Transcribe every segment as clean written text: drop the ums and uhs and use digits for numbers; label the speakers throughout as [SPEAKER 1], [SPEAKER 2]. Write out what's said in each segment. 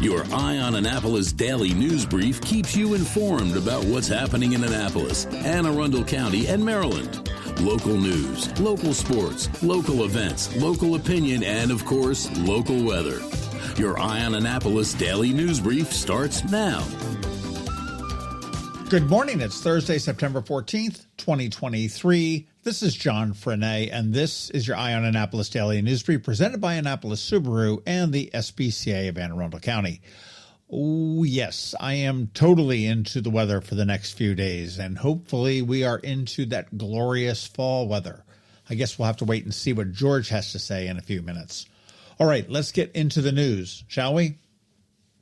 [SPEAKER 1] Your Eye on Annapolis daily news brief keeps you informed about what's happening in Annapolis, Anne Arundel County, and Maryland. Local news, local sports, local events, local opinion, and, of course, local weather. Your Eye on Annapolis daily news brief starts now.
[SPEAKER 2] Good morning. It's Thursday, September 14th, 2023. This is John Frenaye, and this is your Eye on Annapolis Daily News Brief presented by Annapolis Subaru and the SPCA of Anne Arundel County. Oh, yes, I am totally into the weather for the next few days, and hopefully we are into that glorious fall weather. I guess we'll have to wait and see what George has to say in a few minutes. All right, let's get into the news, shall we?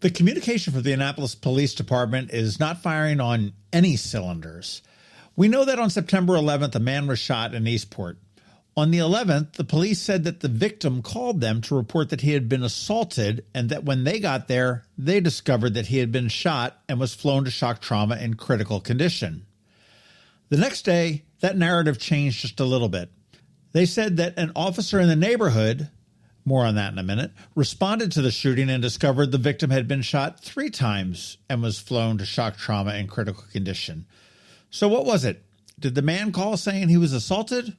[SPEAKER 2] The communication for the Annapolis Police Department is not firing on any cylinders. We know that on September 11th, a man was shot in Eastport. On the 11th, the police said that the victim called them to report that he had been assaulted and that when they got there, they discovered that he had been shot and was flown to shock trauma in critical condition. The next day, that narrative changed just a little bit. They said that an officer in the neighborhood, more on that in a minute, responded to the shooting and discovered the victim had been shot 3 times and was flown to shock trauma in critical condition. So what was it? Did the man call saying he was assaulted?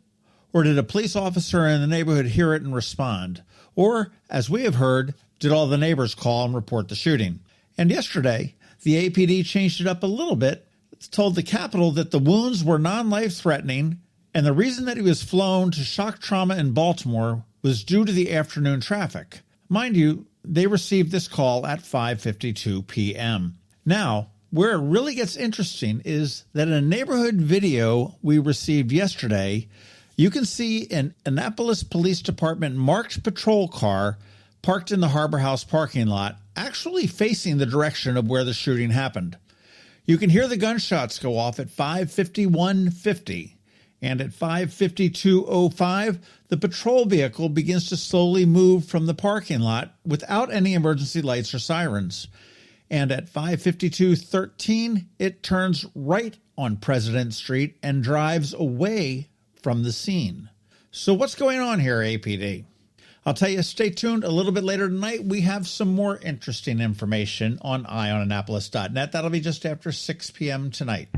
[SPEAKER 2] Or did a police officer in the neighborhood hear it and respond? Or, as we have heard, did all the neighbors call and report the shooting? And yesterday, the APD changed it up a little bit. It told the Capitol that the wounds were non-life-threatening, and the reason that he was flown to shock trauma in Baltimore was due to the afternoon traffic. Mind you, they received this call at 5:52 p.m. Now, where it really gets interesting is that in a neighborhood video we received yesterday, you can see an Annapolis Police Department marked patrol car parked in the Harbor House parking lot, actually facing the direction of where the shooting happened. You can hear the gunshots go off at 5:51:50. And at 5:52:05, the patrol vehicle begins to slowly move from the parking lot without any emergency lights or sirens. And at 5:52:13, it turns right on President Street and drives away from the scene. So what's going on here, APD? I'll tell you, stay tuned. A little bit later tonight, we have some more interesting information on eyeonannapolis.net. That'll be just after 6 p.m. tonight.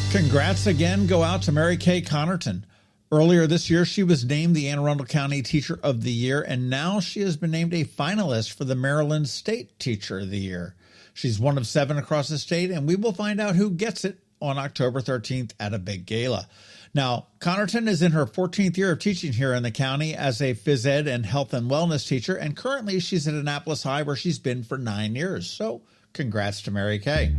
[SPEAKER 2] Congrats again go out to Mary Kay Connerton. Earlier this year, she was named the Anne Arundel County Teacher of the Year, and now she has been named a finalist for the Maryland State Teacher of the Year. She's one of 7 across the state, and we will find out who gets it on October 13th at a big gala. Now, Connerton is in her 14th year of teaching here in the county as a phys ed and health and wellness teacher, and currently she's at Annapolis High, where she's been for 9 years. So, congrats to Mary Kay.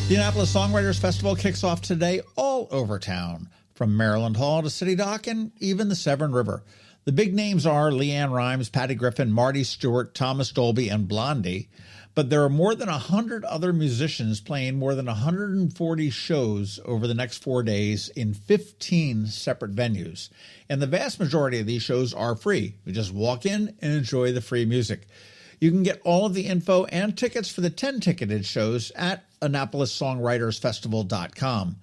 [SPEAKER 2] The Annapolis Songwriters Festival kicks off today all over town, from Maryland Hall to City Dock and even the Severn River. The big names are LeAnn Rimes, Patty Griffin, Marty Stewart, Thomas Dolby, and Blondie, but there are more than 100 other musicians playing more than 140 shows over the next 4 days in 15 separate venues. And the vast majority of these shows are free. You just walk in and enjoy the free music. You can get all of the info and tickets for the 10 ticketed shows at AnnapolisSongwritersFestival.com.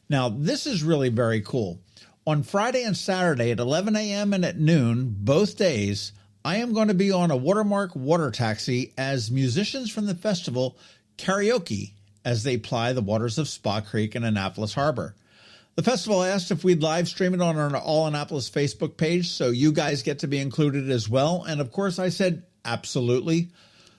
[SPEAKER 2] Now, this is really very cool. On Friday and Saturday at 11 a.m. and at noon, both days, I am going to be on a Watermark water taxi as musicians from the festival karaoke as they ply the waters of Spa Creek and Annapolis Harbor. The festival asked if we'd live stream it on our All Annapolis Facebook page, so you guys get to be included as well. And of course, I said absolutely.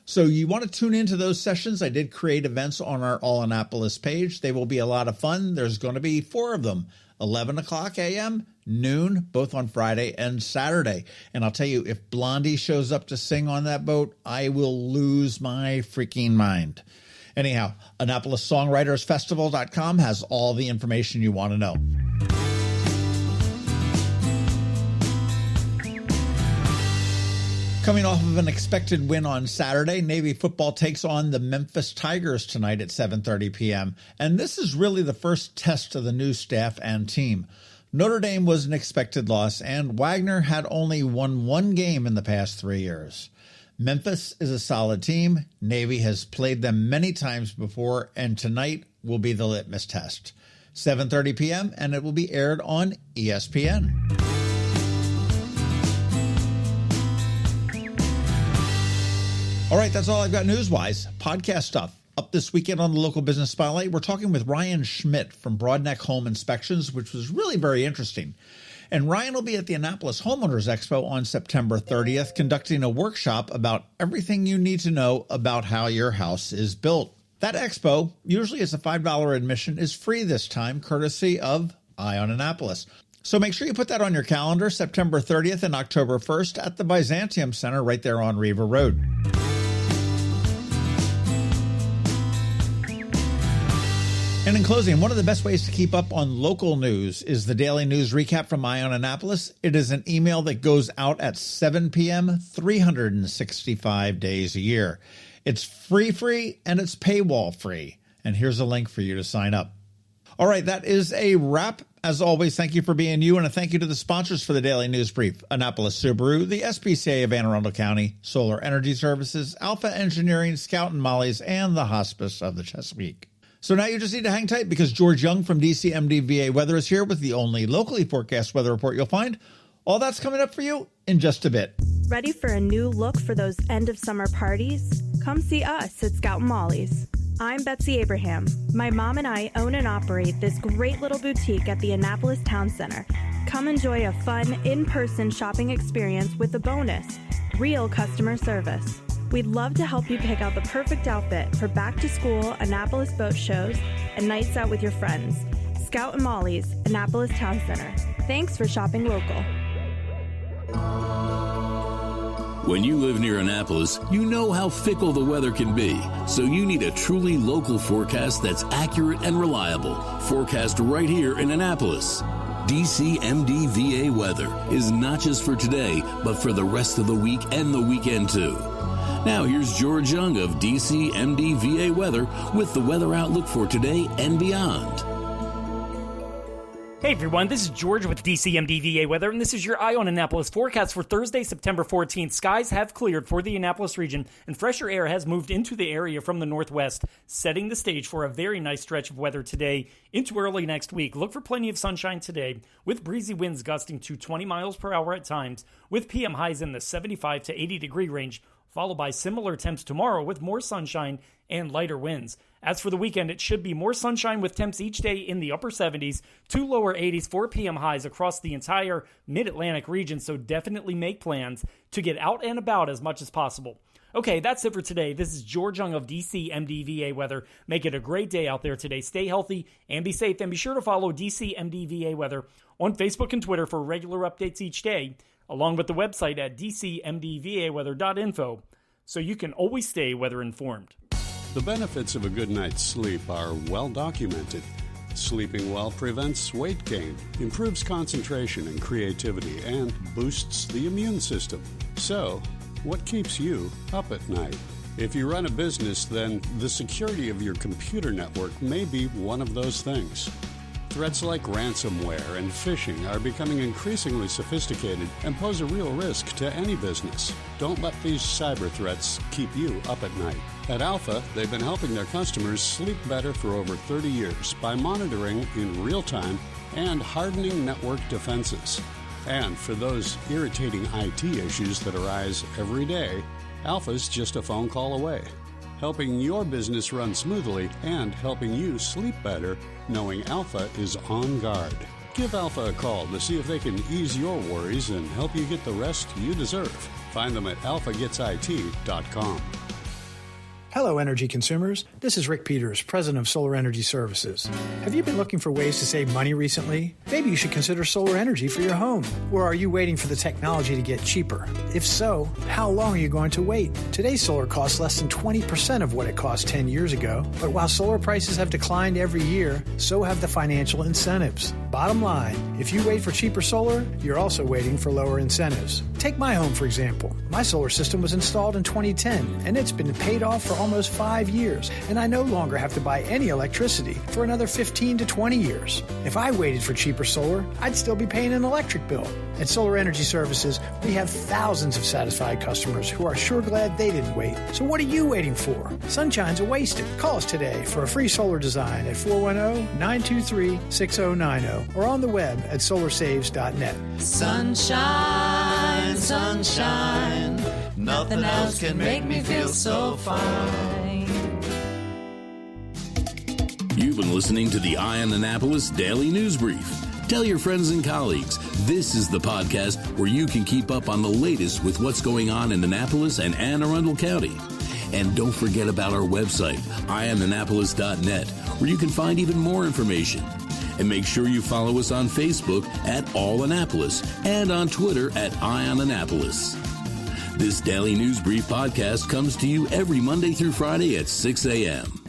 [SPEAKER 2] So you want to tune into those sessions. I did create events on our All Annapolis page. They will be a lot of fun. There's going to be 4 of them, 11 o'clock a.m., noon, both on Friday and Saturday. And I'll tell you, if Blondie shows up to sing on that boat, I will lose my freaking mind. Anyhow, AnnapolisSongwritersFestival.com has all the information you want to know. Coming off of an expected win on Saturday, Navy football takes on the Memphis Tigers tonight at 7:30 p.m. And this is really the first test of the new staff and team. Notre Dame was an expected loss, and Wagner had only won 1 game in the past 3 years. Memphis is a solid team. Navy has played them many times before, and tonight will be the litmus test. 7:30 p.m., and it will be aired on ESPN. All right, that's all I've got news-wise. Podcast stuff. Up this weekend on the Local Business Spotlight, we're talking with Ryan Schmidt from Broadneck Home Inspections, which was really very interesting. And Ryan will be at the Annapolis Homeowners Expo on September 30th, conducting a workshop about everything you need to know about how your house is built. That expo, usually it's a $5 admission, is free this time, courtesy of Eye on Annapolis. So make sure you put that on your calendar, September 30th and October 1st at the Byzantium Center right there on Riva Road. And in closing, one of the best ways to keep up on local news is the daily news recap from Eye on Annapolis. It is an email that goes out at 7 p.m. 365 days a year. It's free, and it's paywall free. And here's a link for you to sign up. All right, that is a wrap. As always, thank you for being you, and a thank you to the sponsors for the Daily News Brief: Annapolis Subaru, the SPCA of Anne Arundel County, Solar Energy Services, Alpha Engineering, Scout and Molly's, and the Hospice of the Chesapeake. So now you just need to hang tight because George Young from DCMDVA Weather is here with the only locally forecast weather report you'll find. All that's coming up for you in just a bit.
[SPEAKER 3] Ready for a new look for those end-of-summer parties? Come see us at Scout and Molly's. I'm Betsy Abraham. My mom and I own and operate this great little boutique at the Annapolis Town Center. Come enjoy a fun, in-person shopping experience with a bonus: real customer service. We'd love to help you pick out the perfect outfit for back-to-school Annapolis boat shows and nights out with your friends. Scout and Molly's, Annapolis Town Center. Thanks for shopping local.
[SPEAKER 1] When you live near Annapolis, you know how fickle the weather can be. So you need a truly local forecast that's accurate and reliable. Forecast right here in Annapolis. DCMDVA Weather is not just for today, but for the rest of the week and the weekend too. Now here's George Young of DCMDVA Weather with the weather outlook for today and beyond.
[SPEAKER 4] Hey everyone, this is George with DCMDVA Weather, and this is your Eye on Annapolis forecast for Thursday, September 14th. Skies have cleared for the Annapolis region, and fresher air has moved into the area from the northwest, setting the stage for a very nice stretch of weather today into early next week. Look for plenty of sunshine today, with breezy winds gusting to 20 miles per hour at times, with PM highs in the 75 to 80 degree range, followed by similar temps tomorrow with more sunshine and lighter winds. As for the weekend, it should be more sunshine with temps each day in the upper 70s to lower 80s for PM highs across the entire mid-Atlantic region, so definitely make plans to get out and about as much as possible. Okay, that's it for today. This is George Young of DCMDVA Weather. Make it a great day out there today. Stay healthy and be safe, and be sure to follow DCMDVA Weather on Facebook and Twitter for regular updates each day, along with the website at dcmdvaweather.info, so you can always stay weather informed.
[SPEAKER 5] The benefits of a good night's sleep are well documented. Sleeping well prevents weight gain, improves concentration and creativity, and boosts the immune system. So, what keeps you up at night? If you run a business, then the security of your computer network may be one of those things. Threats like ransomware and phishing are becoming increasingly sophisticated and pose a real risk to any business. Don't let these cyber threats keep you up at night. At Alpha, they've been helping their customers sleep better for over 30 years by monitoring in real time and hardening network defenses. And for those irritating IT issues that arise every day, Alpha's just a phone call away, helping your business run smoothly and helping you sleep better, knowing Alpha is on guard. Give Alpha a call to see if they can ease your worries and help you get the rest you deserve. Find them at alphagetsit.com.
[SPEAKER 6] Hello, energy consumers. This is Rick Peters, president of Solar Energy Services. Have you been looking for ways to save money recently? Maybe you should consider solar energy for your home. Or are you waiting for the technology to get cheaper? If so, how long are you going to wait? Today's solar costs less than 20% of what it cost 10 years ago. But while solar prices have declined every year, so have the financial incentives. Bottom line, if you wait for cheaper solar, you're also waiting for lower incentives. Take my home, for example. My solar system was installed in 2010, and it's been paid off for almost 5 years, and I no longer have to buy any electricity for another 15 to 20 years. If I waited for cheaper solar, I'd still be paying an electric bill. At Solar Energy Services, we have thousands of satisfied customers who are sure glad they didn't wait. So what are you waiting for? Sunshine's a wasted. Call us today for a free solar design at 410-923-6090 or on the web at solarsaves.net.
[SPEAKER 7] Sunshine, sunshine, nothing else can make me feel so fine.
[SPEAKER 1] You've been listening to the Eye on Annapolis Daily News Brief. Tell your friends and colleagues, this is the podcast where you can keep up on the latest with what's going on in Annapolis and Anne Arundel County. And don't forget about our website, eyeonannapolis.net, where you can find even more information. And make sure you follow us on Facebook at All Annapolis and on Twitter at Eye on Annapolis. This Daily News Brief podcast comes to you every Monday through Friday at 6 a.m.